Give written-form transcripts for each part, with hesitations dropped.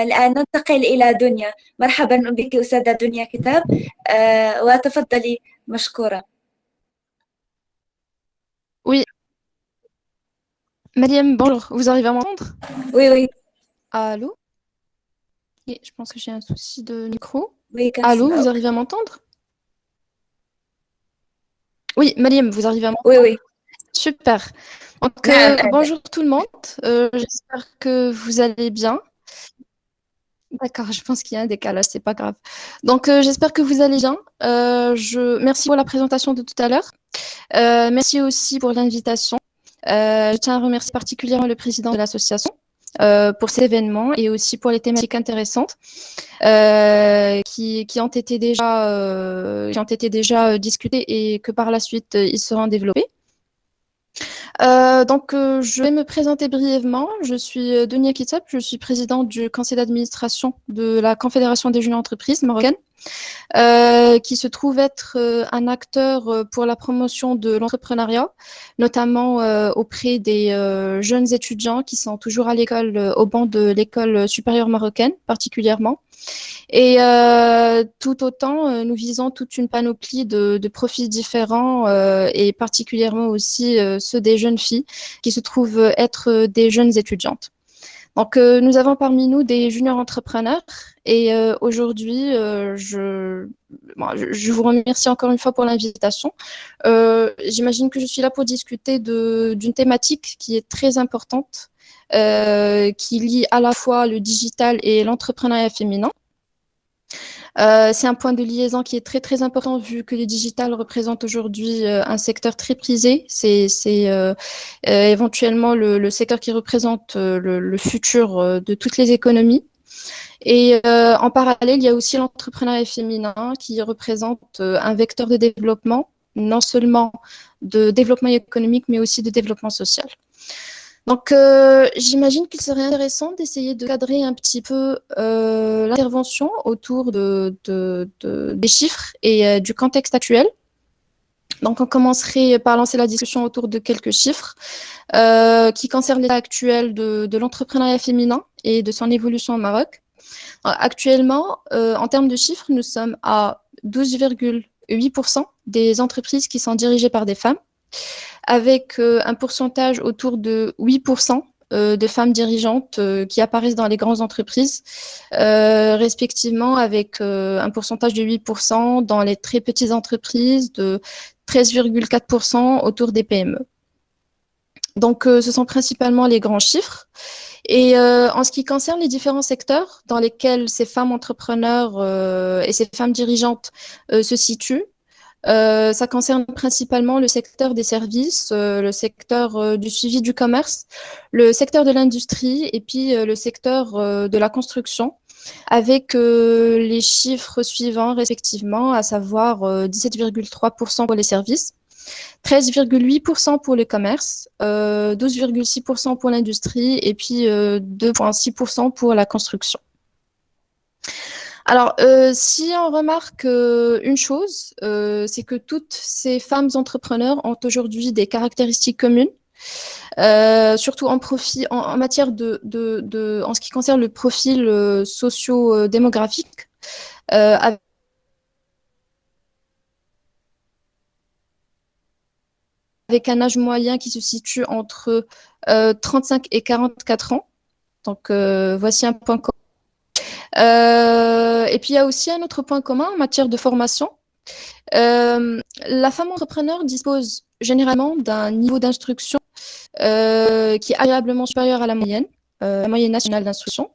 الآن ننتقل إلى دنيا. مرحبا بك أستاذة دنيا كتاب، وتفضلي مشكورة. Oui, Mariam, bonjour, vous arrivez à m'entendre? Oui, oui, Allô? Et je pense que j'ai un souci de micro. oui, Allô, vous arrivez à m'entendre? Oui, Mariam, vous arrivez à oui, m'entendre? oui. Super. Donc, نعم. bonjour tout le monde. J'espère que vous allez bien. D'accord, je pense qu'il y a un décalage, c'est pas grave. Donc, j'espère que vous allez bien. Merci pour la présentation de tout à l'heure. Merci aussi pour l'invitation. Je tiens à remercier particulièrement le président de l'association pour cet événement et aussi pour les thématiques intéressantes qui ont été déjà discutées et que par la suite ils seront développés. Je vais me présenter brièvement. Je suis Dunia Kitab, je suis présidente du conseil d'administration de la Confédération des jeunes entreprises marocaines, qui se trouve être un acteur pour la promotion de l'entrepreneuriat, notamment auprès des jeunes étudiants qui sont toujours à l'école, au banc de l'école supérieure marocaine particulièrement. Et tout autant, nous visons toute une panoplie de profils différents et particulièrement aussi ceux des jeunes filles qui se trouvent être des jeunes étudiantes. Donc, nous avons parmi nous des juniors entrepreneurs et aujourd'hui, je vous remercie encore une fois pour l'invitation. J'imagine que je suis là pour discuter d'une thématique qui est très importante, qui lie à la fois le digital et l'entrepreneuriat féminin. C'est un point de liaison qui est très très important vu que le digital représente aujourd'hui un secteur très prisé. C'est éventuellement le secteur qui représente le futur de toutes les économies. Et en parallèle, il y a aussi l'entrepreneuriat féminin qui représente un vecteur de développement, non seulement de développement économique, mais aussi de développement social. Donc, j'imagine qu'il serait intéressant d'essayer de cadrer un petit peu l'intervention autour des chiffres et du contexte actuel. Donc, on commencerait par lancer la discussion autour de quelques chiffres qui concernent l'état actuel de l'entrepreneuriat féminin et de son évolution au Maroc. Alors, actuellement, en termes de chiffres, nous sommes à 12,8% des entreprises qui sont dirigées par des femmes, avec un pourcentage autour de 8% de femmes dirigeantes qui apparaissent dans les grandes entreprises, respectivement avec un pourcentage de 8% dans les très petites entreprises, de 13,4% autour des PME. Donc, ce sont principalement les grands chiffres. Et en ce qui concerne les différents secteurs dans lesquels ces femmes entrepreneurs et ces femmes dirigeantes se situent, ça concerne principalement le secteur des services, le secteur du suivi du commerce, le secteur de l'industrie et puis le secteur de la construction, avec les chiffres suivants respectivement, à savoir 17,3% pour les services, 13,8% pour le commerce, 12,6% pour l'industrie et puis 2,6% pour la construction. Alors, si on remarque une chose, c'est que toutes ces femmes entrepreneurs ont aujourd'hui des caractéristiques communes, surtout en matière en ce qui concerne le profil socio-démographique, avec un âge moyen qui se situe entre 35 et 44 ans. Donc, voici un point commun. Et puis, il y a aussi un autre point commun en matière de formation. La femme entrepreneur dispose généralement d'un niveau d'instruction qui est agréablement supérieur à la moyenne nationale d'instruction.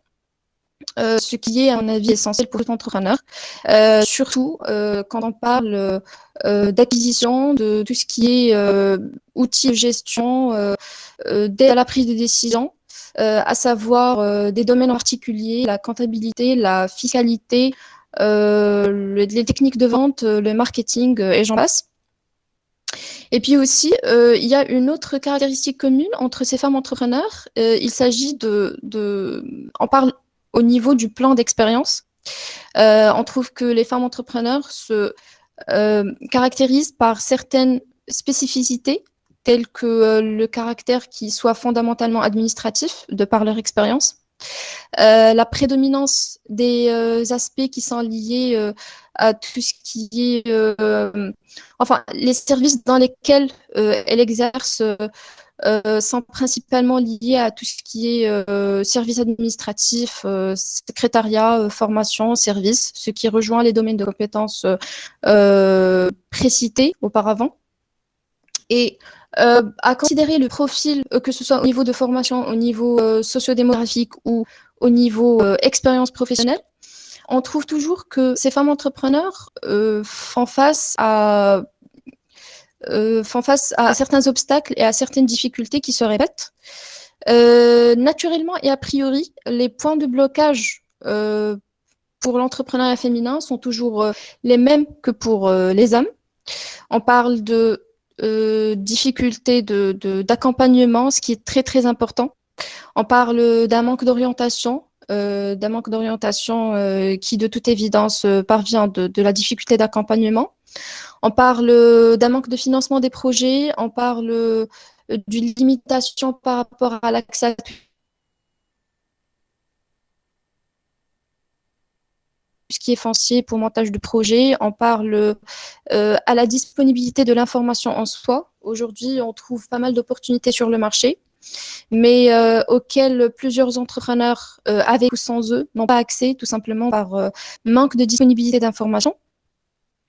Ce qui est, à mon avis, essentiel pour tout entrepreneur, surtout quand on parle d'acquisition, de tout ce qui est outils de gestion, d'aide à la prise de décision, à savoir des domaines en particulier, la comptabilité, la fiscalité, les techniques de vente, le marketing et j'en passe. Et puis aussi, il y a une autre caractéristique commune entre ces femmes entrepreneurs. Il s'agit on parle au niveau du plan d'expérience. On trouve que les femmes entrepreneurs se caractérisent par certaines spécificités, telles que le caractère qui soit fondamentalement administratif, de par leur expérience, La prédominance des aspects qui sont liés à tout ce qui est, enfin, les services dans lesquels elle exerce sont principalement liés à tout ce qui est services administratifs, secrétariat, formation, services, ce qui rejoint les domaines de compétences précités auparavant. Et à considérer le profil, que ce soit au niveau de formation, au niveau sociodémographique ou au niveau expérience professionnelle, on trouve toujours que ces femmes entrepreneurs font face à certains obstacles et à certaines difficultés qui se répètent. Naturellement et a priori, les points de blocage pour l'entrepreneuriat féminin sont toujours les mêmes que pour les hommes. On parle de difficultés d'accompagnement, ce qui est très très important. On parle d'un manque d'orientation, qui de toute évidence parvient de la difficulté d'accompagnement. On parle d'un manque de financement des projets, on parle d'une limitation par rapport à l'accès à tout ce qui est foncier pour montage de projet, on parle à la disponibilité de l'information en soi. Aujourd'hui, on trouve pas mal d'opportunités sur le marché, mais auxquelles plusieurs entrepreneurs, avec ou sans eux, n'ont pas accès, tout simplement par manque de disponibilité d'information.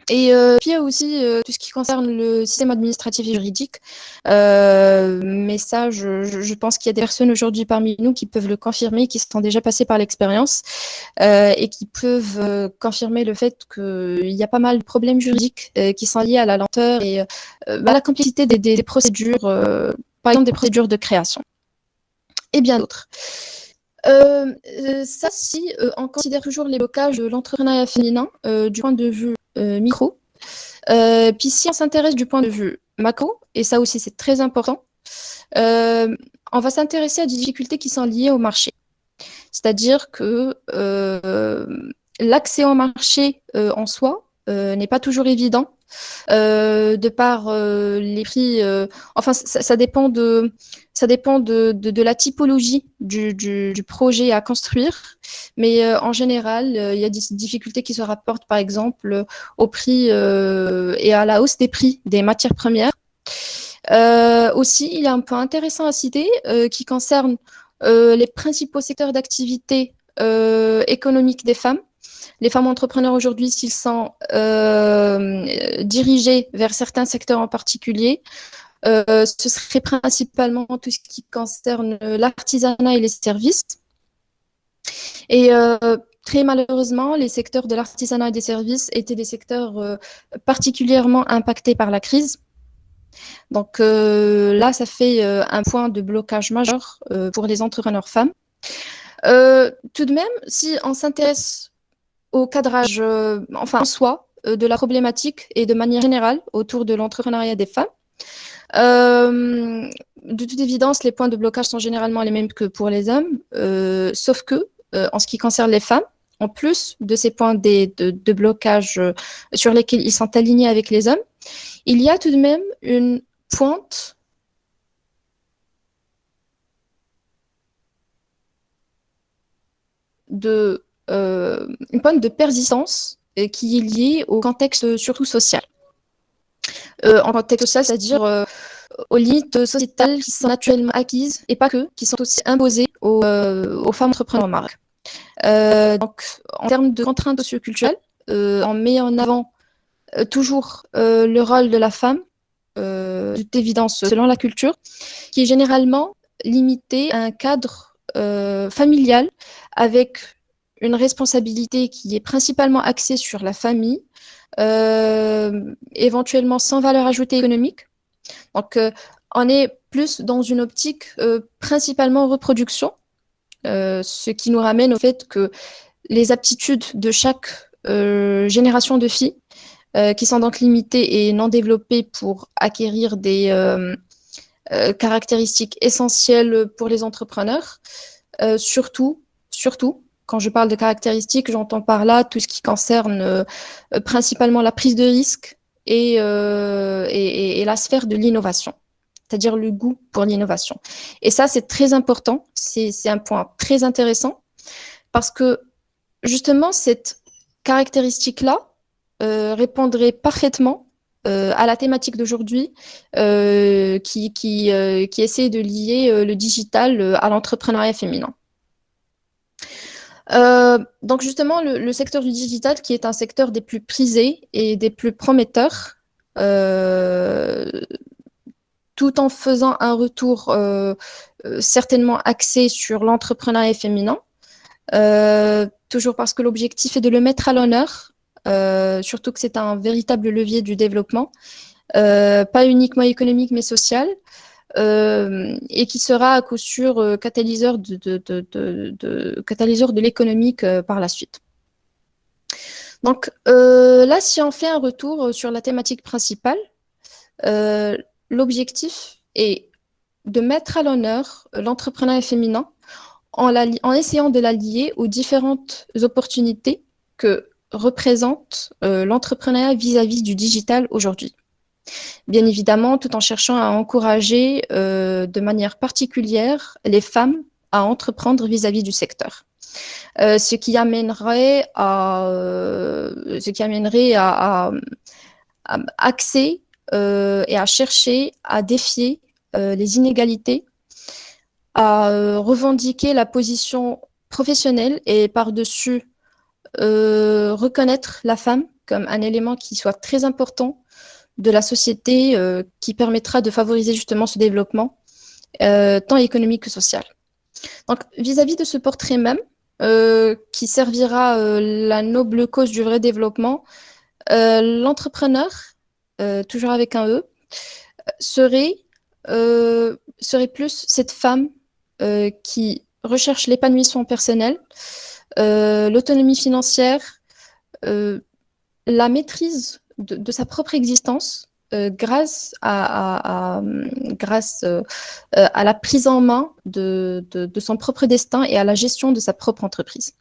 Et puis il y a aussi tout ce qui concerne le système administratif et juridique. Mais ça, je pense qu'il y a des personnes aujourd'hui parmi nous qui peuvent le confirmer, qui sont déjà passées par l'expérience et qui peuvent confirmer le fait qu'il y a pas mal de problèmes juridiques qui sont liés à la lenteur et à la complexité des procédures, par exemple des procédures de création et bien d'autres. Ça, si on considère toujours les blocages de l'entrepreneuriat féminin du point de vue micro, puis si on s'intéresse du point de vue macro, et ça aussi c'est très important, on va s'intéresser à des difficultés qui sont liées au marché. C'est-à-dire que l'accès au marché en soi n'est pas toujours évident. De par les prix, enfin ça dépend de la typologie du projet à construire, mais en général il y a des difficultés qui se rapportent par exemple au prix et à la hausse des prix des matières premières. Aussi, il y a un point intéressant à citer qui concerne les principaux secteurs d'activité économique des femmes. Les femmes entrepreneurs aujourd'hui, s'ils sont dirigés vers certains secteurs en particulier, ce serait principalement tout ce qui concerne l'artisanat et les services. Et très malheureusement, les secteurs de l'artisanat et des services étaient des secteurs particulièrement impactés par la crise. Donc là, ça fait un point de blocage majeur pour les entrepreneurs femmes. Tout de même, si on s'intéresse au cadrage, en soi, de la problématique et de manière générale autour de l'entrepreneuriat des femmes. De toute évidence, les points de blocage sont généralement les mêmes que pour les hommes, sauf que, en ce qui concerne les femmes, en plus de ces points de blocage sur lesquels ils sont alignés avec les hommes, il y a tout de même une pointe une pointe de persistance qui est liée au contexte surtout social. En contexte social, c'est-à-dire aux limites sociétales qui sont naturellement acquises et pas que, qui sont aussi imposées aux femmes entrepreneurs en marque. Donc, en termes de contraintes socioculturelles, on met en avant toujours le rôle de la femme, de toute évidence selon la culture, qui est généralement limité à un cadre familial avec une responsabilité qui est principalement axée sur la famille, éventuellement sans valeur ajoutée économique. Donc, on est plus dans une optique principalement reproduction, ce qui nous ramène au fait que les aptitudes de chaque génération de filles, qui sont donc limitées et non développées pour acquérir des caractéristiques essentielles pour les entrepreneurs, surtout, quand je parle de caractéristiques, j'entends par là tout ce qui concerne principalement la prise de risque et la sphère de l'innovation. c'est-à-dire le goût pour l'innovation. Et ça, c'est très important, c'est un point très intéressant, parce que justement, cette caractéristique-là répondrait parfaitement à la thématique d'aujourd'hui qui essaie de lier le digital à l'entrepreneuriat féminin. Donc justement, le secteur du digital, qui est un secteur des plus prisés et des plus prometteurs, tout en faisant un retour certainement axé sur l'entrepreneuriat féminin, toujours parce que l'objectif est de le mettre à l'honneur, surtout que c'est un véritable levier du développement, pas uniquement économique mais social, et qui sera à coup sûr catalyseur catalyseur de l'économique par la suite. Donc là, si on fait un retour sur la thématique principale, l'objectif est de mettre à l'honneur l'entrepreneuriat féminin en essayant de la lier aux différentes opportunités que représente l'entrepreneuriat vis-à-vis du digital aujourd'hui. Bien évidemment, tout en cherchant à encourager de manière particulière les femmes à entreprendre vis-à-vis du secteur. Ce qui amènerait à axer et à chercher à défier les inégalités, à revendiquer la position professionnelle et par-dessus reconnaître la femme comme un élément qui soit très important de la société qui permettra de favoriser justement ce développement tant économique que social. Donc vis-à-vis de ce portrait même qui servira la noble cause du vrai développement, l'entrepreneur, toujours avec un E, serait plus cette femme qui recherche l'épanouissement personnel, l'autonomie financière, la maîtrise de sa propre existence grâce à la prise en main de son propre destin et à la gestion de sa propre entreprise.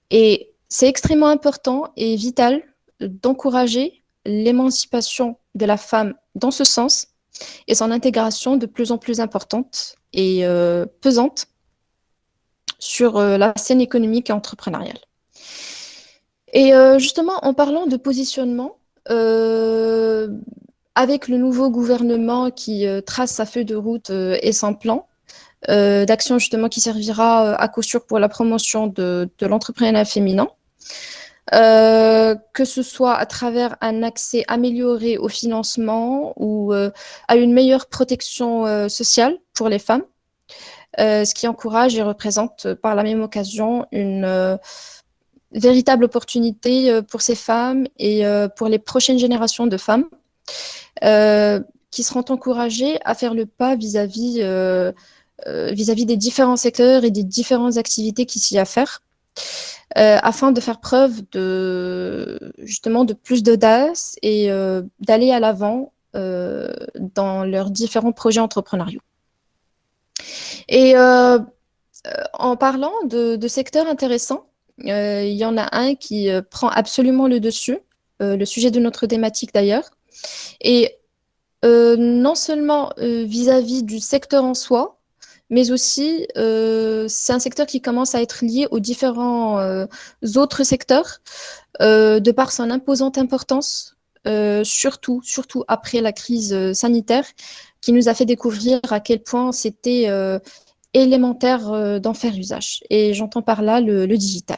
Et c'est extrêmement important et vital d'encourager l'émancipation de la femme dans ce sens et son intégration de plus en plus importante et pesante sur la scène économique et entrepreneuriale. Et justement, en parlant de positionnement, avec le nouveau gouvernement qui trace sa feuille de route et son plan d'action justement qui servira à coup sûr pour la promotion de l'entrepreneuriat féminin, que ce soit à travers un accès amélioré au financement ou à une meilleure protection sociale pour les femmes, ce qui encourage et représente par la même occasion une véritable opportunité pour ces femmes et pour les prochaines générations de femmes qui seront encouragées à faire le pas vis-à-vis des différents secteurs et des différentes activités qui s'y a à faire, afin de faire preuve justement de plus d'audace et d'aller à l'avant dans leurs différents projets entrepreneuriaux. Et en parlant de secteurs intéressants, il y en a un qui prend absolument le dessus, le sujet de notre thématique d'ailleurs, et non seulement vis-à-vis du secteur en soi, mais aussi c'est un secteur qui commence à être lié aux différents autres secteurs, de par son imposante importance, surtout après la crise sanitaire, qui nous a fait découvrir à quel point c'était élémentaire d'en faire usage. Et j'entends par là le digital.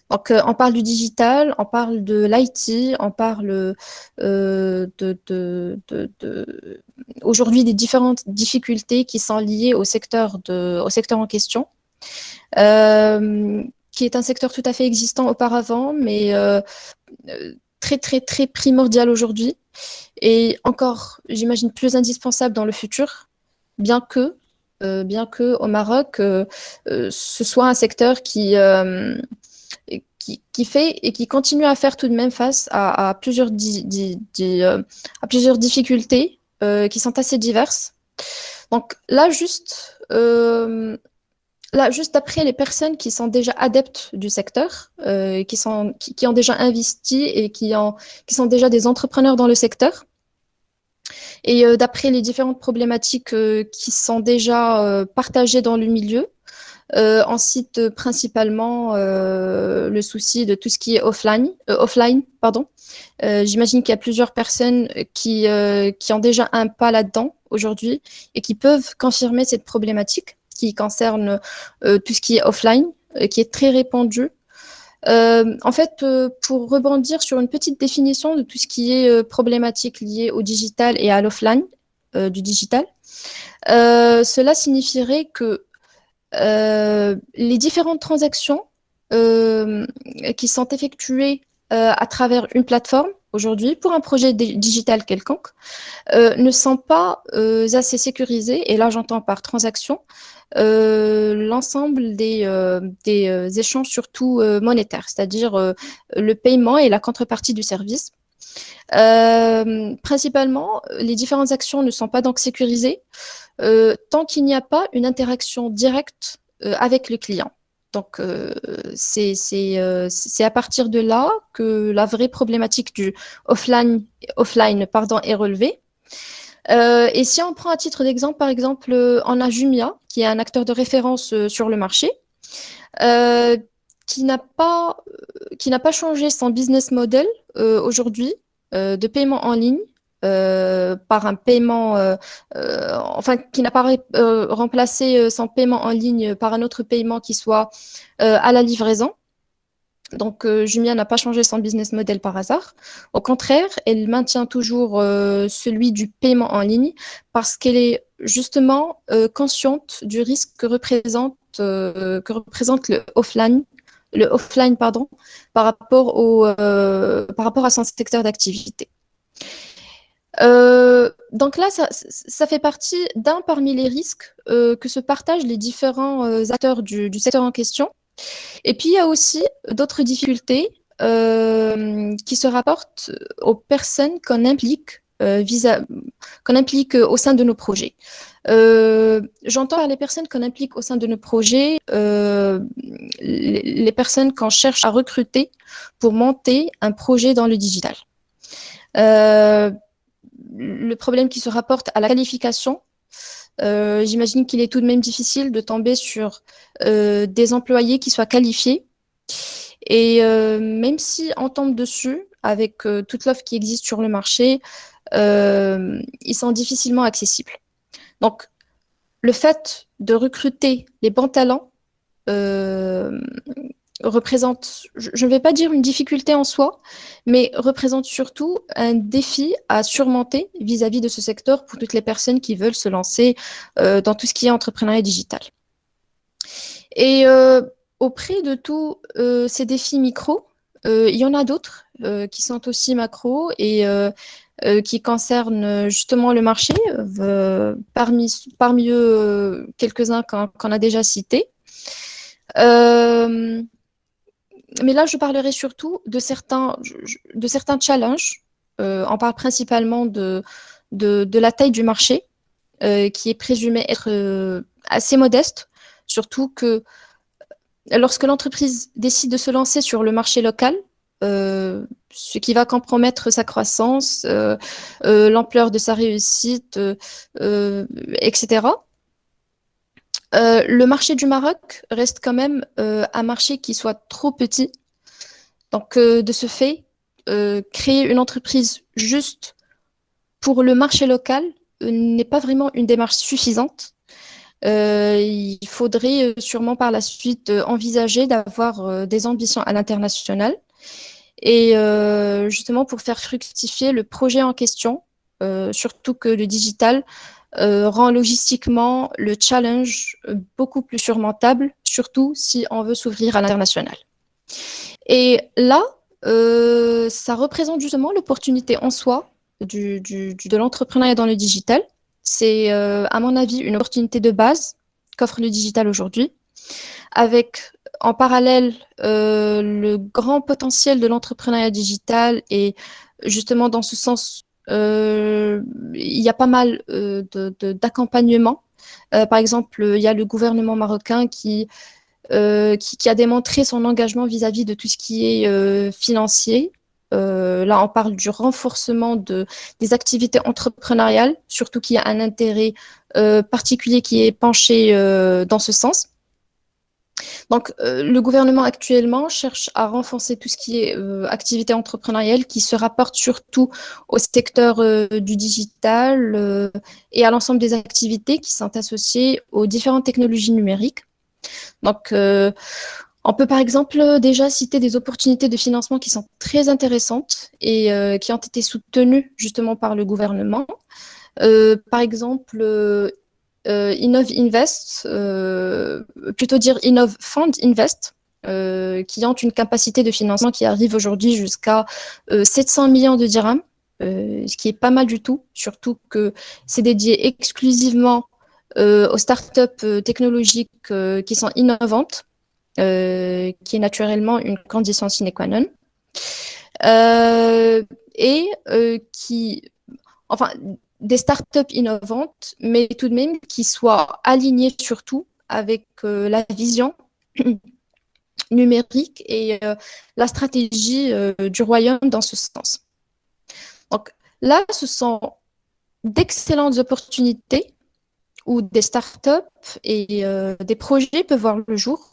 Donc, on parle du digital, on parle de l'IT, on parle aujourd'hui des différentes difficultés qui sont liées au secteur en question, qui est un secteur tout à fait existant auparavant, mais très, très, très primordial aujourd'hui, et encore, j'imagine, plus indispensable dans le futur, bien que au Maroc, ce soit un secteur qui fait et qui continue à faire tout de même face à plusieurs difficultés qui sont assez diverses. Donc là, juste après les personnes qui sont déjà adeptes du secteur, qui ont déjà investi et qui sont déjà des entrepreneurs dans le secteur, Et d'après les différentes problématiques qui sont déjà partagées dans le milieu, on cite principalement le souci de tout ce qui est offline, pardon. J'imagine qu'il y a plusieurs personnes qui ont déjà un pas là-dedans aujourd'hui et qui peuvent confirmer cette problématique qui concerne tout ce qui est offline, qui est très répandu. En fait, pour rebondir sur une petite définition de tout ce qui est problématique liée au digital et à l'offline du digital, cela signifierait que les différentes transactions qui sont effectuées à travers une plateforme aujourd'hui pour un projet digital quelconque ne sont pas assez sécurisées. Et là, j'entends par transaction l'ensemble des échanges, surtout monétaires, c'est-à-dire le paiement et la contrepartie du service. Principalement, les différentes actions ne sont pas donc sécurisées tant qu'il n'y a pas une interaction directe avec le client. Donc, c'est à partir de là que la vraie problématique du offline pardon, est relevée. Et si on prend à titre d'exemple, par exemple, on a Jumia, qui est un acteur de référence sur le marché, qui n'a pas changé son business model aujourd'hui de paiement en ligne par un paiement, enfin, qui n'a pas remplacé son paiement en ligne par un autre paiement qui soit à la livraison. Donc, Jumia n'a pas changé son business model par hasard. Au contraire, elle maintient toujours celui du paiement en ligne parce qu'elle est justement consciente du risque que représente le offline pardon, par rapport à son secteur d'activité. Donc là, ça fait partie d'un parmi les risques que se partagent les différents acteurs du secteur en question. Et puis, il y a aussi d'autres difficultés qui se rapportent aux personnes qu'on implique, au sein de nos projets. J'entends par les personnes qu'on implique au sein de nos projets, les personnes qu'on cherche à recruter pour monter un projet dans le digital. Le problème qui se rapporte à la qualification, j'imagine qu'il est tout de même difficile de tomber sur des employés qui soient qualifiés. Et même si on tombe dessus avec toute l'offre qui existe sur le marché, ils sont difficilement accessibles. Donc, le fait de recruter les bons talents représente, je ne vais pas dire une difficulté en soi, mais représente surtout un défi à surmonter vis-à-vis de ce secteur pour toutes les personnes qui veulent se lancer dans tout ce qui est entrepreneuriat digital. Et auprès de tous ces défis micro, il y en a d'autres qui sont aussi macro et qui concernent justement le marché, parmi eux quelques-uns qu'on a déjà cités. Mais là, je parlerai surtout de certains challenges. On parle principalement de la taille du marché, qui est présumé être assez modeste, surtout que lorsque l'entreprise décide de se lancer sur le marché local, ce qui va compromettre sa croissance, l'ampleur de sa réussite, etc. Le marché du Maroc reste quand même un marché qui soit trop petit. Donc, de ce fait, créer une entreprise juste pour le marché local n'est pas vraiment une démarche suffisante. Il faudrait sûrement par la suite envisager d'avoir des ambitions à l'international et justement pour faire fructifier le projet en question, surtout que le digital rend logistiquement le challenge beaucoup plus surmontable, surtout si on veut s'ouvrir à l'international. Et là, ça représente justement l'opportunité en soi de l'entrepreneuriat dans le digital. C'est, à mon avis, une opportunité de base qu'offre le digital aujourd'hui, avec en parallèle le grand potentiel de l'entrepreneuriat digital et justement dans ce sens, il y a pas mal d'accompagnement. Par exemple, il y a le gouvernement marocain qui a démontré son engagement vis-à-vis de tout ce qui est financier Là, on parle du renforcement des activités entrepreneuriales, surtout qu'il y a un intérêt particulier qui est penché dans ce sens. Donc, le gouvernement actuellement cherche à renforcer tout ce qui est activité entrepreneuriale qui se rapporte surtout au secteur du digital et à l'ensemble des activités qui sont associées aux différentes technologies numériques. Donc, on peut par exemple déjà citer des opportunités de financement qui sont très intéressantes et qui ont été soutenues justement par le gouvernement. Par exemple, Innov Invest, plutôt dire Innov Fund Invest, qui ont une capacité de financement qui arrive aujourd'hui jusqu'à 700 millions de dirhams, ce qui est pas mal du tout, surtout que c'est dédié exclusivement aux startups technologiques qui sont innovantes, qui est naturellement une condition sine qua non, et enfin, des startups innovantes, mais tout de même qui soient alignées surtout avec la vision numérique et la stratégie du royaume dans ce sens. Donc là, ce sont d'excellentes opportunités où des startups et des projets peuvent voir le jour,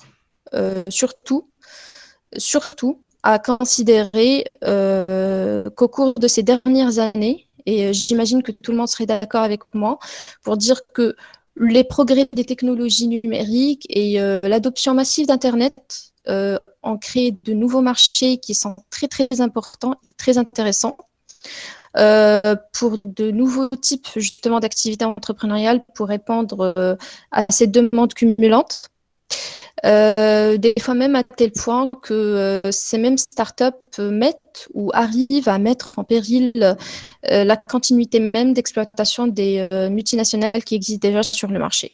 surtout à considérer qu'au cours de ces dernières années, et j'imagine que tout le monde serait d'accord avec moi, pour dire que les progrès des technologies numériques et l'adoption massive d'Internet ont créé de nouveaux marchés qui sont très, très importants, très intéressants, pour de nouveaux types justement d'activités entrepreneuriales pour répondre à ces demandes cumulantes. Des fois même à tel point que ces mêmes startups mettent ou arrivent à mettre en péril la continuité même d'exploitation des multinationales qui existent déjà sur le marché.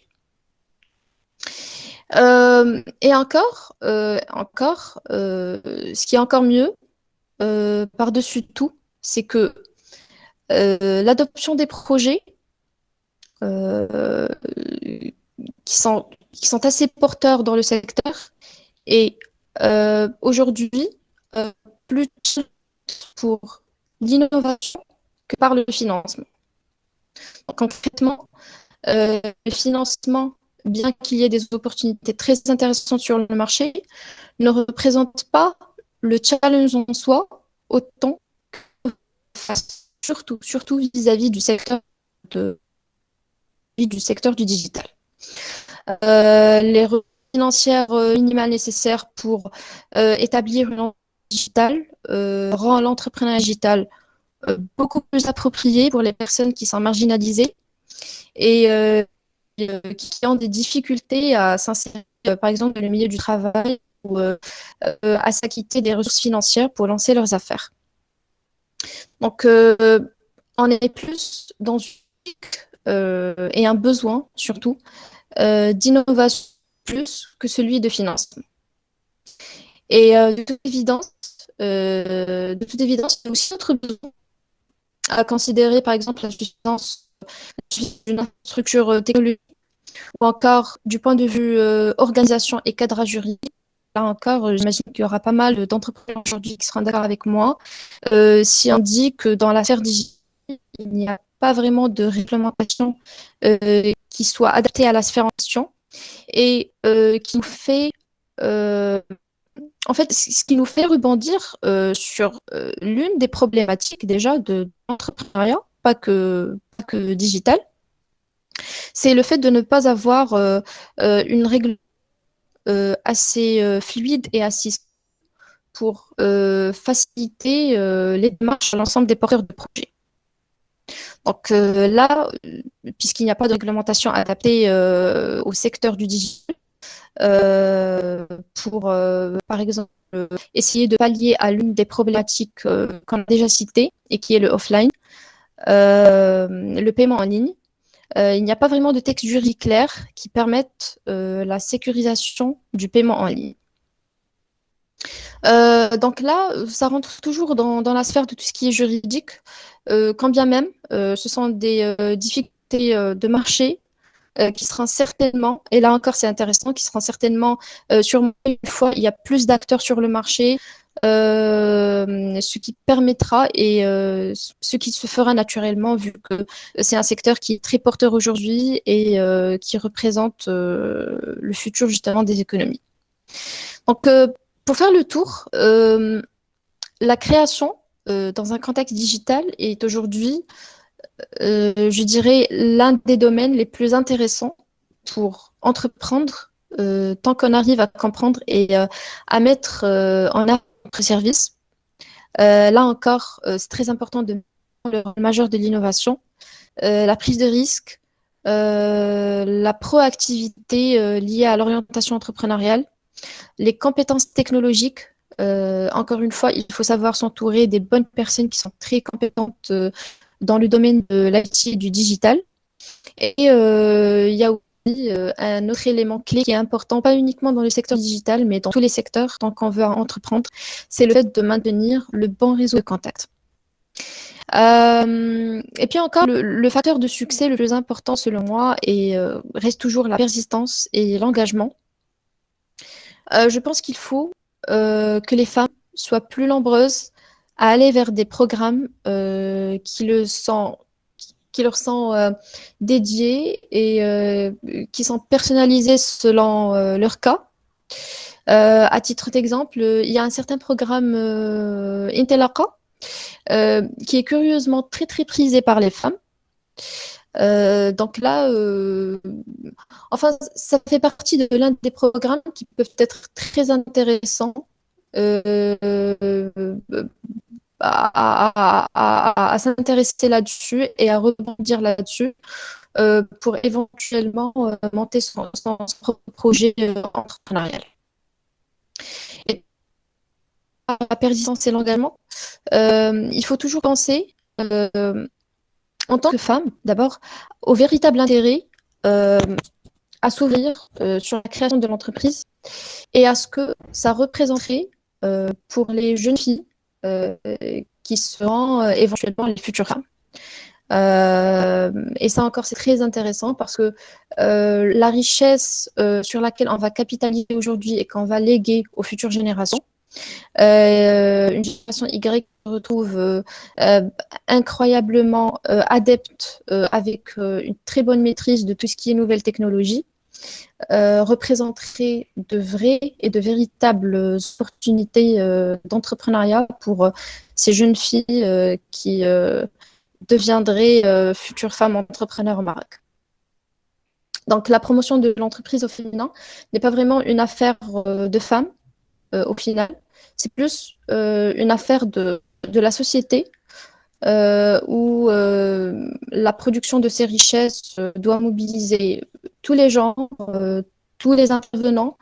Et encore, ce qui est encore mieux, par-dessus tout, c'est que l'adoption des projets qui sont assez porteurs dans le secteur et aujourd'hui plus pour l'innovation que par le financement. Donc, concrètement, le financement, bien qu'il y ait des opportunités très intéressantes sur le marché, ne représente pas le challenge en soi autant que surtout vis-à-vis du secteur du digital. Les ressources financières minimales nécessaires pour établir une entreprise digitale rend l'entrepreneuriat digital beaucoup plus approprié pour les personnes qui sont marginalisées et qui ont des difficultés à s'insérer, par exemple, dans le milieu du travail ou à s'acquitter des ressources financières pour lancer leurs affaires. Donc, on est plus dans une et un besoin, surtout, d'innovation plus que celui de financement. Et de toute évidence, il y a aussi d'autres besoins à considérer, par exemple, la suffisance d'une structure technologique ou encore du point de vue organisation et cadrage juridique. Là encore, j'imagine qu'il y aura pas mal d'entrepreneurs aujourd'hui qui seront d'accord avec moi. Si on dit que dans l'affaire digitale, il n'y a pas vraiment de réglementation qui soit adaptée à la sphère en question et qui nous fait, en fait, ce qui nous fait rebondir sur l'une des problématiques déjà de l'entrepreneuriat, pas que digital, c'est le fait de ne pas avoir une règle assez fluide et assez pour faciliter les démarches à l'ensemble des porteurs de projets. Donc là, puisqu'il n'y a pas de réglementation adaptée au secteur du digital, pour, par exemple, essayer de pallier à l'une des problématiques qu'on a déjà citées et qui est le offline, le paiement en ligne. Il n'y a pas vraiment de texte juridique clair qui permette la sécurisation du paiement en ligne. Donc là, ça rentre toujours dans la sphère de tout ce qui est juridique, quand bien même ce sont des difficultés de marché qui seront certainement, et là encore c'est intéressant, qui seront certainement, sûrement une fois il y a plus d'acteurs sur le marché, ce qui permettra et ce qui se fera naturellement vu que c'est un secteur qui est très porteur aujourd'hui et qui représente le futur justement des économies. Donc, pour faire le tour, la création dans un contexte digital est aujourd'hui, je dirais, l'un des domaines les plus intéressants pour entreprendre tant qu'on arrive à comprendre et à mettre en œuvre notre service. Là encore, c'est très important de le rôle majeur de l'innovation, la prise de risque, la proactivité liée à l'orientation entrepreneuriale, les compétences technologiques. Encore une fois, il faut savoir s'entourer des bonnes personnes qui sont très compétentes dans le domaine de l'IT et du digital. Et il y a aussi un autre élément clé qui est important, pas uniquement dans le secteur digital, mais dans tous les secteurs, tant qu'on veut entreprendre, c'est le fait de maintenir le bon réseau de contacts. Et puis encore, le facteur de succès le plus important selon moi reste toujours la persistance et l'engagement. Je pense qu'il faut que les femmes soient plus nombreuses à aller vers des programmes qui leur sont dédiés et qui sont personnalisés selon leur cas. À titre d'exemple, il y a un certain programme Intelaqa qui est curieusement très très prisé par les femmes. Donc là, enfin, ça fait partie de l'un des programmes qui peuvent être très intéressants euh, à s'intéresser là-dessus et à rebondir là-dessus pour éventuellement monter son propre projet entrepreneurial. Et la persistance et l'engagement, il faut toujours penser en tant que femme, d'abord, au véritable intérêt euh, à s'ouvrir sur la création de l'entreprise et à ce que ça représenterait pour les jeunes filles qui seront éventuellement les futures femmes. Et ça encore, c'est très intéressant parce que la richesse sur laquelle on va capitaliser aujourd'hui et qu'on va léguer aux futures générations, une génération Y se retrouve incroyablement adepte avec une très bonne maîtrise de tout ce qui est nouvelles technologies, représenterait de vraies et de véritables opportunités d'entrepreneuriat pour ces jeunes filles qui deviendraient futures femmes entrepreneurs au Maroc. Donc la promotion de l'entreprise au féminin n'est pas vraiment une affaire de femmes au final. C'est plus une affaire de la société où la production de ces richesses doit mobiliser tous les genres, tous les intervenants,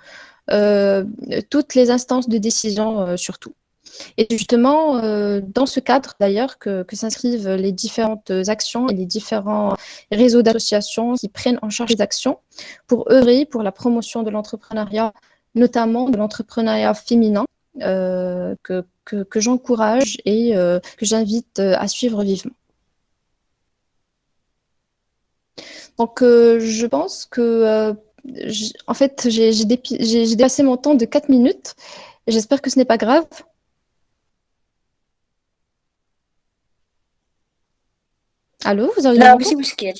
euh, toutes les instances de décision surtout. Et justement, dans ce cadre d'ailleurs que s'inscrivent les différentes actions et les différents réseaux d'associations qui prennent en charge les actions pour œuvrer pour la promotion de l'entrepreneuriat, notamment de l'entrepreneuriat féminin, que j'encourage et que j'invite à suivre vivement. Donc, je pense que, en fait, j'ai dépassé mon temps de 4 minutes. J'espère que ce n'est pas grave. Allô, vous arrivez à لا ماشي m'entendre? مشكل.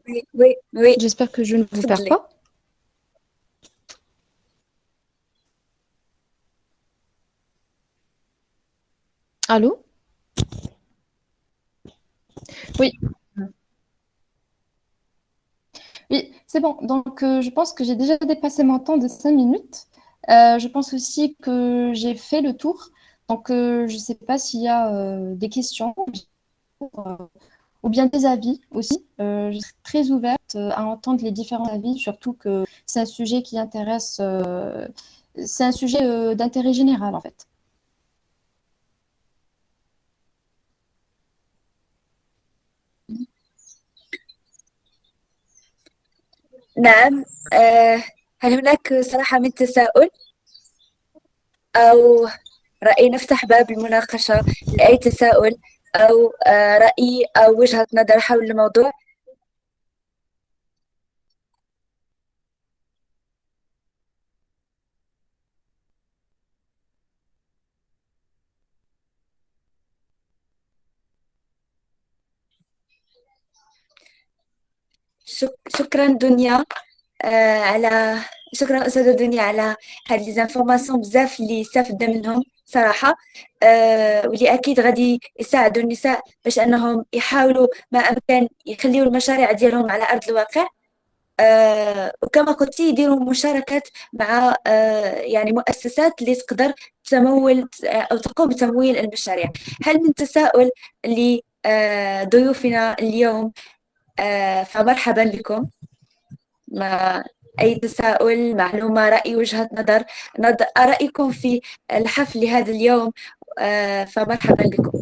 وي وي وي J'espère que je ne vous perds تفضلي. pas. Allô? Oui, oui, c'est bon. Donc, je pense que j'ai déjà dépassé mon temps de 5 minutes. Je pense aussi que j'ai fait le tour. Donc, je ne sais pas s'il y a des questions euh, ou bien des avis aussi. Je suis très ouverte à entendre les différents avis, surtout que c'est un sujet qui intéresse, c'est un sujet d'intérêt général en fait. نعم. هل هناك صراحة من تساؤل أو رأي نفتح باب المناقشة لأي تساؤل أو رأي أو وجهة نظر حول الموضوع؟ شكرا دنيا على شكرا أستاذة دنيا على هاد لي زانفورماسيون بزاف اللي استفدنا منهم صراحة. واللي أكيد غادي يساعدوا النساء باش أنهم يحاولوا ما أمكن يخليوا المشاريع ديالهم على أرض الواقع. وكما قلتي يديروا مشاركات مع يعني مؤسسات اللي تقدر تمول أو تقوم بتمويل المشاريع. هل من تساؤل لضيوفنا اليوم؟ فمرحبا بكم. مع أي تساؤل، معلومة، رأي، وجهة نظر، رأيكم في الحفل لهذا اليوم، فمرحبا بكم.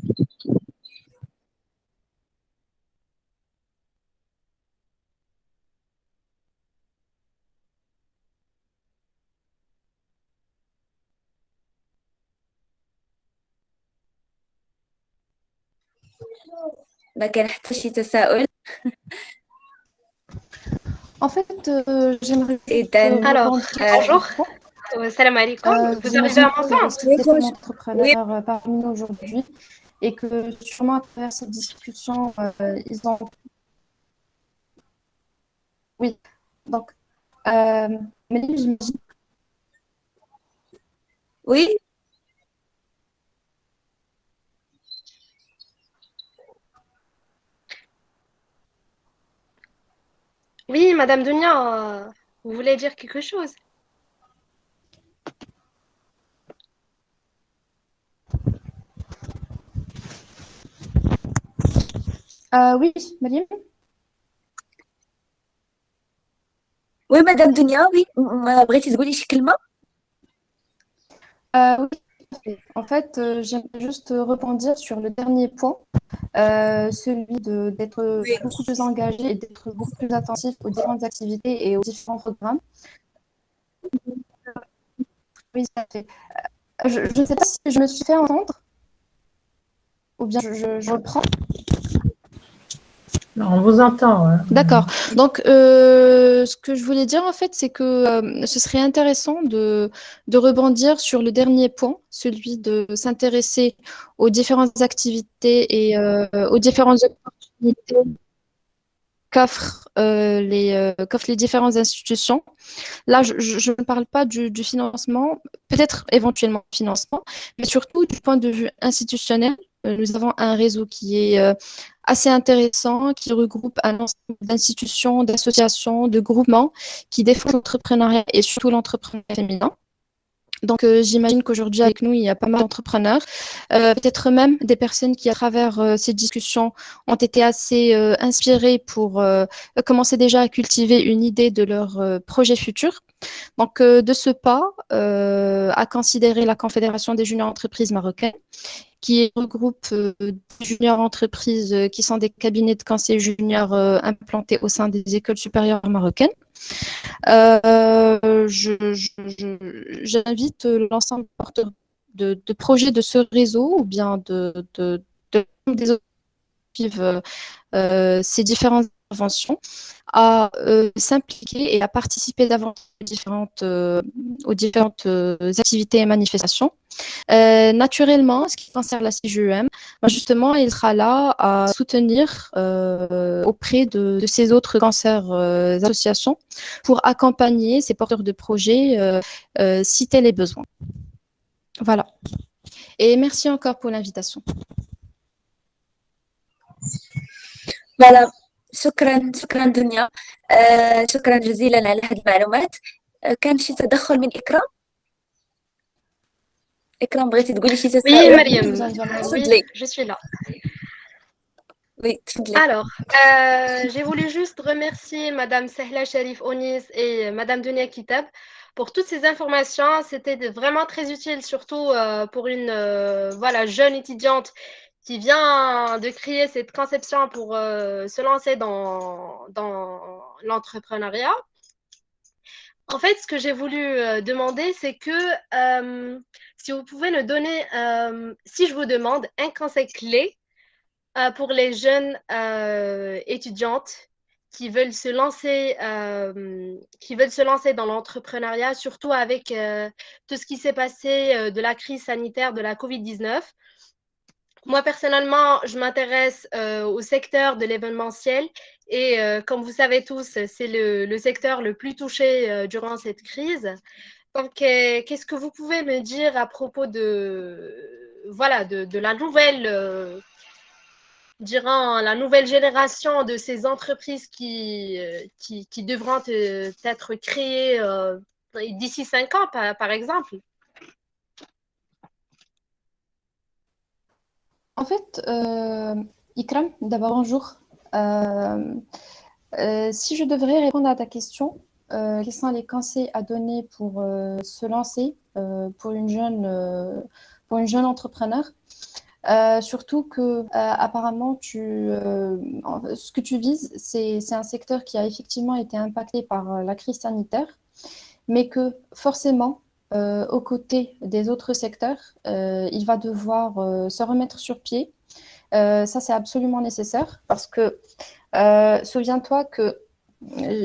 ما كان حتى شي تساؤل. En fait, j'aimerais juste إذن Alors, rebondir bonjour. sur Salam alaikum. Vous arrivez j'imagine à qu'il y a m'entendre? aussi des femmes entrepreneurs parmi nous aujourd'hui et que sûrement à travers cette discussion, ils ont... Oui, donc, mais j'imagine... Oui. Oui, Madame Dunia, vous voulez dire quelque chose? oui, Mariam. Oui, Madame Dunia, oui. بغيتي تقولي شي كلمة؟ Oui, en fait, j'aimerais juste rebondir sur le dernier point, celui d'être Oui. beaucoup plus engagé et d'être beaucoup plus attentif aux différentes activités et aux différents programmes. Oui, ça fait. Je ne sais pas si je me suis fait entendre ou bien je reprends. Non, on vous entend. Hein. D'accord. Donc, ce que je voulais dire, en fait, c'est que ce serait intéressant de rebondir sur le dernier point, celui de s'intéresser aux différentes activités et aux différentes opportunités qu'offrent les différentes institutions. Là, je ne parle pas du financement, peut-être éventuellement financement, mais surtout du point de vue institutionnel. Nous avons un réseau qui est assez intéressant, qui regroupe un ensemble d'institutions, d'associations, de groupements qui défendent l'entrepreneuriat et surtout l'entrepreneuriat féminin. Donc, j'imagine qu'aujourd'hui, avec nous, il y a pas mal d'entrepreneurs, peut-être même des personnes qui, à travers ces discussions, ont été assez inspirées pour commencer déjà à cultiver une idée de leur projet futur. Donc, de ce pas, à considérer la Confédération des juniors entreprises marocaines, qui regroupe des juniors entreprises qui sont des cabinets de conseil juniors implantés au sein des écoles supérieures marocaines. J'invite l'ensemble de projets de ce réseau ou bien des autres qui suivent ces différentes interventions à s'impliquer et à participer davantage aux différentes activités et manifestations. Naturellement, ce qui concerne la CJUM, justement, il sera là à soutenir auprès de ces autres cancers associations pour accompagner ces porteurs de projets si tel est besoin. Voilà. Et merci encore pour l'invitation. Voilà. شكرا دنيا. شكرا جزيلا على هذه المعلومات. كان شي تدخل من إكرام؟ إكرام بغيتي تقولي شي تساؤل؟ Oui, Mariam. Oui, je suis là. Oui, تفضلي. Alors, j'ai voulu juste remercier Madame Sehla Sharif Onis et Madame Dunia Kitab pour toutes ces informations. C'était vraiment très utile, surtout pour une voilà, jeune étudiante qui vient de créer cette conception pour se lancer dans l'entrepreneuriat. En fait, ce que j'ai voulu demander, c'est que si vous pouvez nous donner, si je vous demande un conseil clé pour les jeunes étudiantes qui veulent se lancer dans l'entrepreneuriat, surtout avec tout ce qui s'est passé de la crise sanitaire de la COVID-19. Moi, personnellement, je m'intéresse au secteur de l'événementiel et comme vous savez tous, c'est le secteur le plus touché durant cette crise. Donc, qu'est-ce que vous pouvez me dire à propos voilà, de la nouvelle, durant la nouvelle génération de ces entreprises qui devront être créées d'ici 5 ans, par exemple? En fait, Ikram, d'abord bonjour. Euh, si je devrais répondre à ta question, quels sont les conseils à donner pour se lancer pour une jeune entrepreneur? Surtout que apparemment ce que tu vises, c'est un secteur qui a effectivement été impacté par la crise sanitaire, mais que forcément, aux côtés des autres secteurs, il va devoir se remettre sur pied. Ça, c'est absolument nécessaire parce que souviens-toi que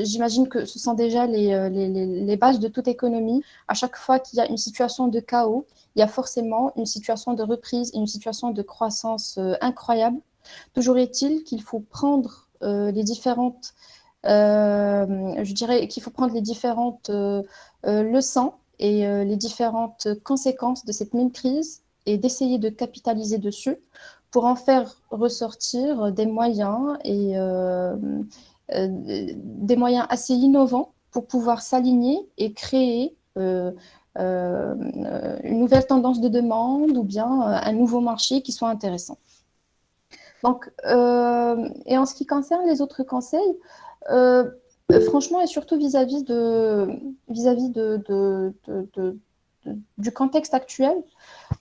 j'imagine que ce sont déjà les bases de toute économie. À chaque fois qu'il y a une situation de chaos, il y a forcément une situation de reprise et une situation de croissance incroyable. Toujours est-il qu'il faut prendre je dirais qu'il faut prendre les différentes leçons et les différentes conséquences de cette même crise et d'essayer de capitaliser dessus pour en faire ressortir des moyens assez innovants pour pouvoir s'aligner et créer une nouvelle tendance de demande ou bien un nouveau marché qui soit intéressant. Donc, et en ce qui concerne les autres conseils, euh, franchement, et surtout vis-à-vis du contexte actuel,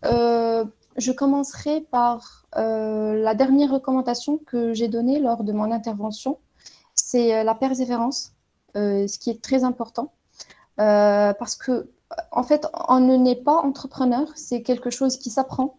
je commencerai par la dernière recommandation que j'ai donnée lors de mon intervention, c'est la persévérance, ce qui est très important, parce que, en fait, on ne naît pas entrepreneur, c'est quelque chose qui s'apprend.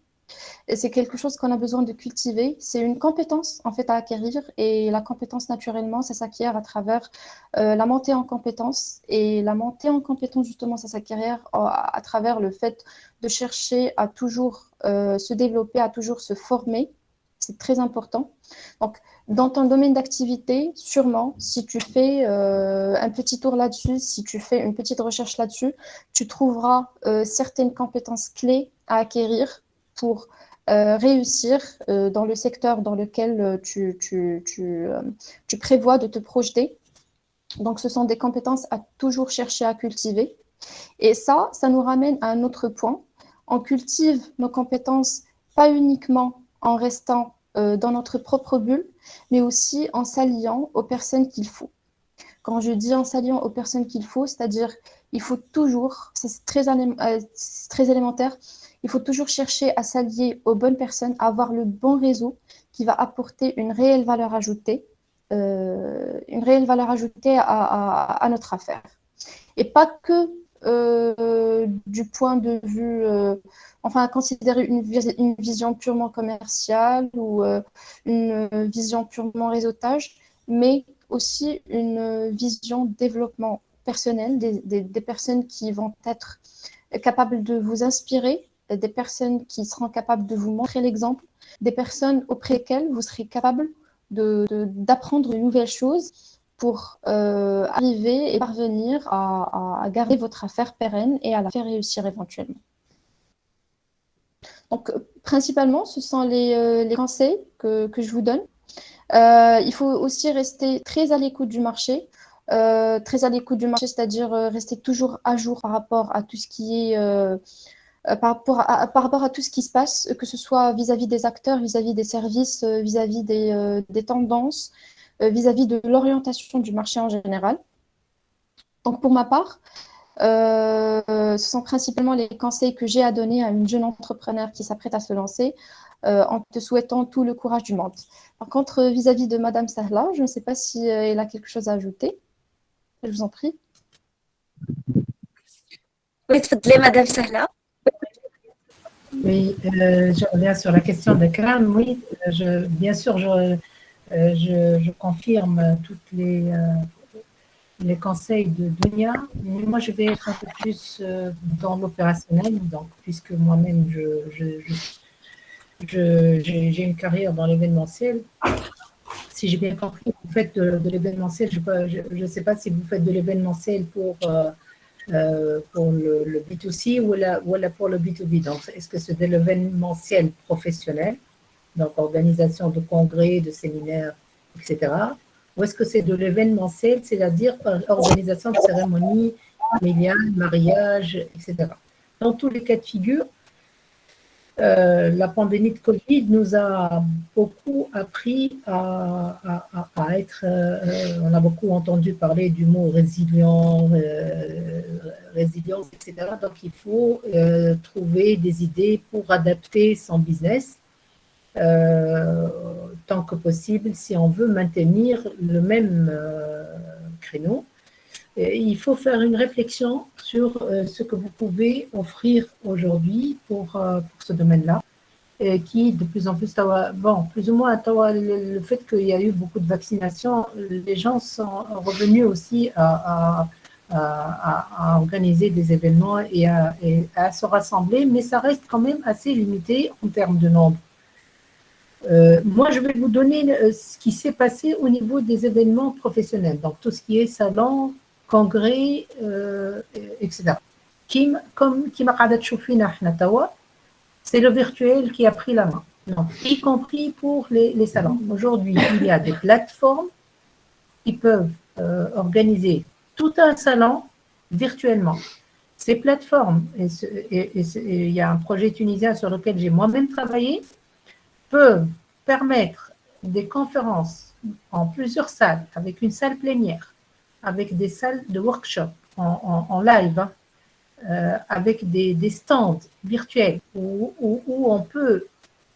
Et c'est quelque chose qu'on a besoin de cultiver. C'est une compétence en fait à acquérir et la compétence naturellement, ça s'acquiert à travers la montée en compétence et la montée en compétence justement, ça s'acquiert à travers le fait de chercher à toujours se développer, à toujours se former. C'est très important. Donc, dans ton domaine d'activité, sûrement, si tu fais un petit tour là-dessus, si tu fais une petite recherche là-dessus, tu trouveras certaines compétences clés à acquérir pour réussir dans le secteur dans lequel tu prévois de te projeter. Donc, ce sont des compétences à toujours chercher à cultiver. Et ça nous ramène à un autre point. On cultive nos compétences pas uniquement en restant dans notre propre bulle, mais aussi en s'alliant aux personnes qu'il faut. Quand je dis en s'alliant aux personnes qu'il faut, c'est-à-dire il faut toujours, c'est très élémentaire, il faut toujours chercher à s'allier aux bonnes personnes, à avoir le bon réseau qui va apporter une réelle valeur ajoutée à notre affaire. Et pas que du point de vue, enfin, considérer une vision purement commerciale ou une vision purement réseautage, mais aussi une vision développement personnel, des personnes qui vont être capables de vous inspirer, des personnes qui seront capables de vous montrer l'exemple, des personnes auprès desquelles vous serez capable d'apprendre une nouvelle chose pour arriver et parvenir à garder votre affaire pérenne et à la faire réussir éventuellement. Donc, principalement, ce sont les conseils que je vous donne. Il faut aussi rester très à l'écoute du marché. Très à l'écoute du marché, c'est-à-dire rester toujours à jour par rapport à tout ce qui est par rapport à tout ce qui se passe, que ce soit vis-à-vis des acteurs, vis-à-vis des services, vis-à-vis des tendances, vis-à-vis de l'orientation du marché en général. Donc pour ma part, ce sont principalement les conseils que j'ai à donner à une jeune entrepreneur qui s'apprête à se lancer en te souhaitant tout le courage du monde. Par contre, vis-à-vis de Madame Sahla, je ne sais pas si elle a quelque chose à ajouter. Je vous en prie. Oui, تفضلي Madame Sahla. Oui, je reviens sur la question de Kram. Oui, bien sûr, je confirme toutes les conseils de Dunia. Mais moi, je vais être un peu plus dans l'opérationnel, donc puisque moi-même j'ai une carrière dans l'événementiel. Si j'ai bien compris, vous faites de l'événementiel. Je ne sais pas si vous faites de l'événementiel pour le B2C ou pour le B2B. Donc, est-ce que c'est de l'événementiel professionnel, donc organisation de congrès, de séminaires, etc. Ou est-ce que c'est de l'événementiel, c'est-à-dire organisation de cérémonies, familiales, mariages, etc. Dans tous les cas de figure, la pandémie de Covid nous a beaucoup appris à être, on a beaucoup entendu parler du mot résilient, résilience, etc. Donc, il faut trouver des idées pour adapter son business tant que possible si on veut maintenir le même créneau. Et il faut faire une réflexion sur ce que vous pouvez offrir aujourd'hui pour ce domaine-là, qui de plus en plus, bon, plus ou moins, le fait qu'il y a eu beaucoup de vaccinations, les gens sont revenus aussi à organiser des événements et à se rassembler, mais ça reste quand même assez limité en termes de nombre. Moi, je vais vous donner ce qui s'est passé au niveau des événements professionnels, donc tout ce qui est salon, congrès, etc. C'est le virtuel qui a pris la main, donc, y compris pour les salons. Aujourd'hui, il y a des plateformes qui peuvent organiser tout un salon virtuellement. Ces plateformes, et il y a un projet tunisien sur lequel j'ai moi-même travaillé, peuvent permettre des conférences en plusieurs salles, avec une salle plénière, avec des salles de workshop en live, avec des stands virtuels où on peut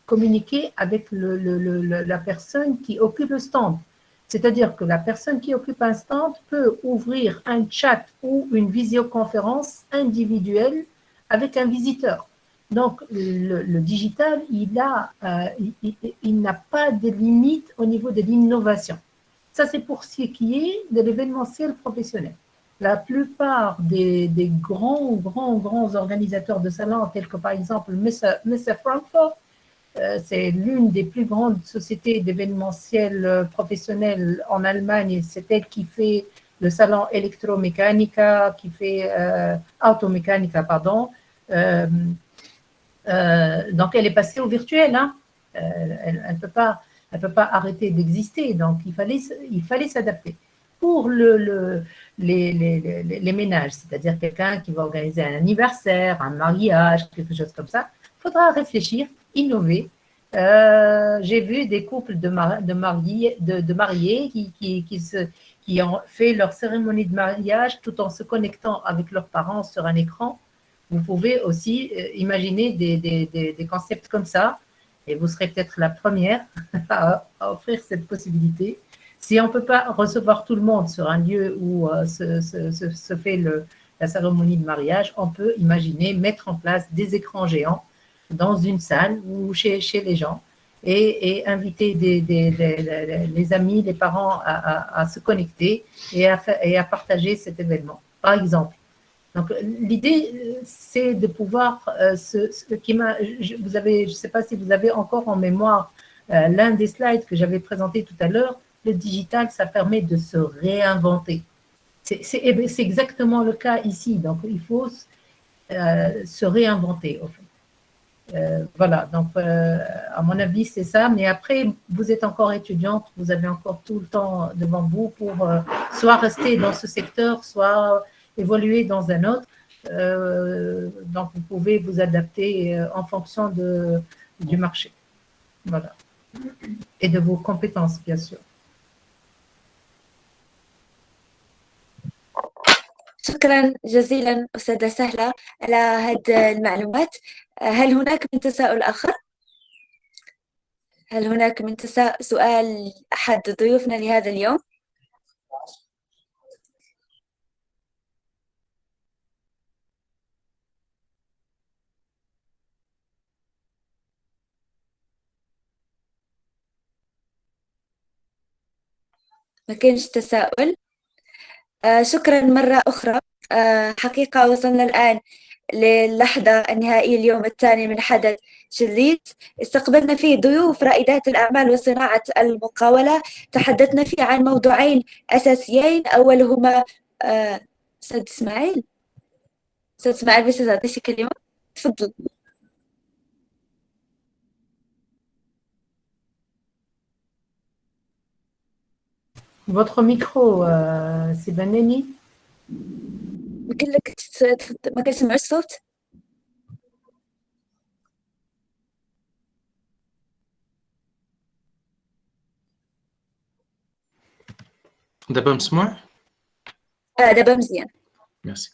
communiquer avec la personne qui occupe le stand. C'est-à-dire que la personne qui occupe un stand peut ouvrir un chat ou une visioconférence individuelle avec un visiteur. Donc, le digital, il n'a pas de limite au niveau de l'innovation. Ça, c'est pour ce qui est de l'événementiel professionnel. La plupart des grands organisateurs de salons, tels que par exemple Messe Frankfurt, c'est l'une des plus grandes sociétés d'événementiel professionnel en Allemagne. C'est elle qui fait le salon Electromechanica, qui fait Automechanica, pardon. Donc, elle est passée au virtuel. Hein. Elle ne peut pas arrêter d'exister. Donc, il fallait s'adapter. Pour les ménages, c'est-à-dire quelqu'un qui va organiser un anniversaire, un mariage, quelque chose comme ça, il faudra réfléchir, innover. J'ai vu des couples de mariés qui ont fait leur cérémonie de mariage tout en se connectant avec leurs parents sur un écran. Vous pouvez aussi imaginer des concepts comme ça, et vous serez peut-être la première à offrir cette possibilité. Si on ne peut pas recevoir tout le monde sur un lieu où se fait la cérémonie de mariage, on peut imaginer mettre en place des écrans géants dans une salle ou chez les gens et inviter les amis, les parents à se connecter et à partager cet événement, par exemple. Donc, l'idée, c'est de pouvoir, je ne sais pas si vous avez encore en mémoire l'un des slides que j'avais présenté tout à l'heure, le digital, ça permet de se réinventer. C'est exactement le cas ici. Donc, il faut se réinventer, au fait. Voilà, donc à mon avis, c'est ça. Mais après, vous êtes encore étudiante, vous avez encore tout le temps devant vous pour soit rester dans ce secteur, soit évoluer dans un autre. Donc, vous pouvez vous adapter en fonction du marché. Voilà. Et de vos compétences, bien sûr. شكرا جزيلا أستاذة سهلة على هذه المعلومات. هل هناك من تساؤل آخر؟ هل هناك من سؤال أحد ضيوفنا لهذا اليوم؟ ما كانش تساؤل. شكرا مرة أخرى. حقيقة وصلنا الآن للحظة النهائية اليوم الثاني من حدث شليت. استقبلنا فيه ضيوف رائدات الأعمال وصناعة المقاولة. تحدثنا فيه عن موضوعين أساسيين، أولهما أستاذ إسماعيل. أستاذ إسماعيل بس تعطيش كلمة، تفضل. Votre micro, c'est Banani. يمكن لك ما كنسمع الصوت. دابا مسموع؟ دابا مزيان. ميرسي.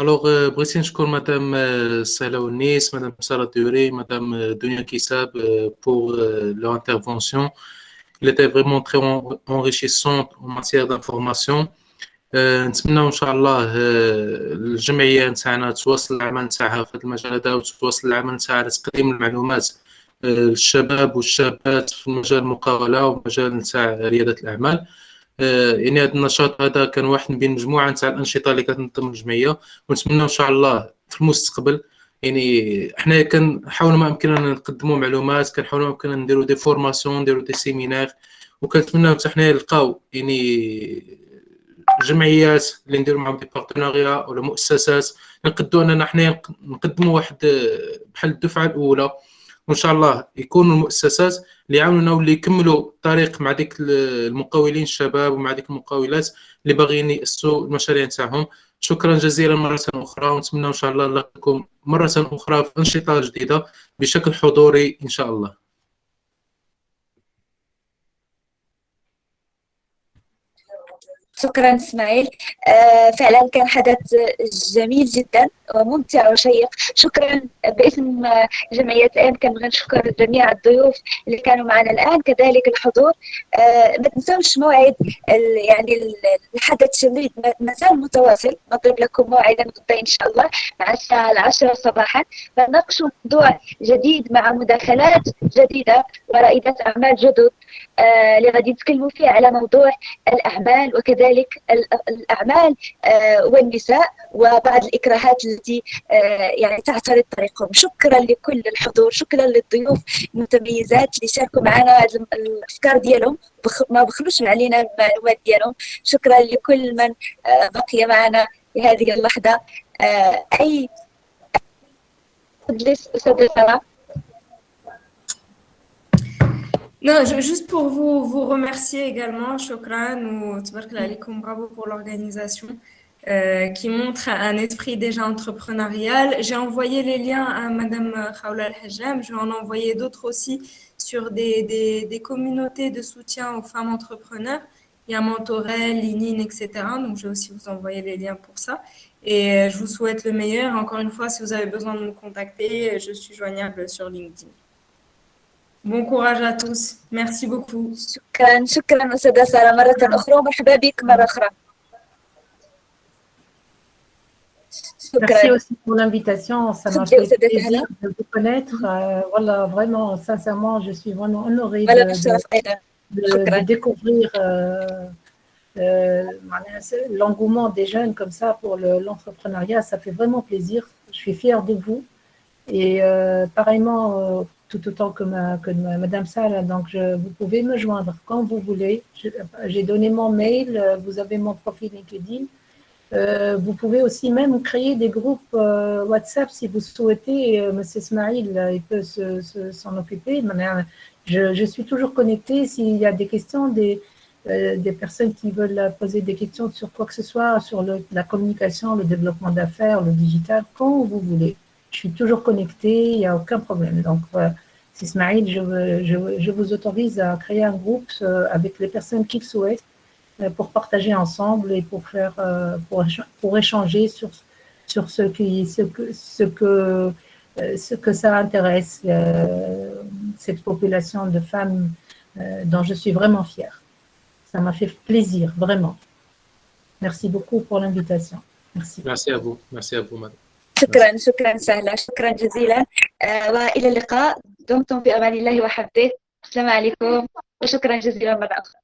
الوغ بغيت نشكر مدام سهلة ونيس، مدام سارة دوري، مدام دنيا كيساب pour leur intervention. Il était vraiment très enrichissant en matière d'information. نتمنى ان شاء الله الجمعيه نتاعنا تواصل العمل نتاعها في هذا المجال هذا، وتواصل العمل نتاعها لتقديم المعلومات للشباب والشابات في مجال المقاولة ومجال نتاع ريادة الأعمال. يعني هذا النشاط هذا كان واحد من بين مجموعة نتاع الأنشطة اللي كتنظم الجمعية، ونتمنى إن شاء الله في المستقبل يعني حنا كنحاولوا ما أمكننا نقدموا معلومات، كنحاولوا ما أمكننا نديروا دي فورماسيون، نديروا دي سيمينار، وكنتمنى حتى حنا نلقاو يعني جمعيات اللي نديروا معهم دي بارتناريا ولا مؤسسات نقدوا اننا حنا نقدموا واحد بحال الدفعه الاولى، وان شاء الله يكونوا المؤسسات اللي يعاونونا واللي يكملوا الطريق مع ديك المقاولين الشباب ومع ديك المقاولات اللي باغيين يأسسوا المشاريع نتاعهم. شكرا جزيلا مره اخرى، ونتمنى ان شاء الله نلقاكم مره اخرى في انشطه جديده بشكل حضوري ان شاء الله. شكرا اسماعيل. فعلا كان حدث جميل جدا وممتع وشيق. شكرا باسم جمعية ام. كان نشكر جميع الضيوف اللي كانوا معنا الان، كذلك الحضور. ما تنسوش موعد يعني الحدث شليت مازال متواصل. نضرب لكم موعدا غدا ان شاء الله مع الساعه 10 صباحا، فنناقشوا موضوع جديد مع مداخلات جديده ورائدات اعمال جدد اللي غادي يتكلموا فيه على موضوع الاعمال، وكذلك الاعمال والنساء وبعض الاكراهات التي يعني تعترض طريقهم. شكرا لكل الحضور، شكرا للضيوف المتميزات اللي شاركوا معنا الافكار ديالهم، ما بخلوش علينا المعلومات ديالهم. شكرا لكل من بقي معنا في هذه اللحظه. اي تجلس استاذه ساره. Non, juste pour vous remercier également, Shukran ou Tabarak alaikum, bravo pour l'organisation qui montre un esprit déjà entrepreneurial. J'ai envoyé les liens à Madame Khawla Al-Hajjam, je vais en envoyer d'autres aussi sur des communautés de soutien aux femmes entrepreneurs. Il y a Mentorel, Linine, etc. Donc, je vais aussi vous envoyer les liens pour ça. Et je vous souhaite le meilleur. Encore une fois, si vous avez besoin de me contacter, je suis joignable sur LinkedIn. Bon courage à tous. Merci beaucoup. شكرا أستاذة سارة مرة أخرى، ومرحبا بك مرة أخرى. Merci aussi pour l'invitation, ça m'a fait plaisir de vous connaître. Voilà, vraiment, sincèrement, je suis vraiment honorée de découvrir l'engouement des jeunes comme ça pour l'entrepreneuriat. Ça fait vraiment plaisir. Je suis fière de vous. Et pareillement, tout autant que Madame Salah, donc vous pouvez me joindre quand vous voulez. J'ai donné mon mail, vous avez mon profil LinkedIn. Vous pouvez aussi même créer des groupes WhatsApp si vous souhaitez. Monsieur Ismail, il peut s'en occuper. Je suis toujours connectée. S'il y a des questions, des personnes qui veulent poser des questions sur quoi que ce soit, sur la communication, le développement d'affaires, le digital, quand vous voulez. Je suis toujours connectée, il n'y a aucun problème. Donc, Ismail, je vous autorise à créer un groupe avec les personnes qui le souhaitent pour partager ensemble et pour échanger sur ce que ça intéresse, cette population de femmes dont je suis vraiment fière. Ça m'a fait plaisir, vraiment. Merci beaucoup pour l'invitation. Merci. Merci à vous, madame. شكرا سهلة، شكرا جزيلا، وإلى اللقاء. دمتم في أمان الله وحفظه. السلام عليكم وشكرا جزيلا مرة أخرى.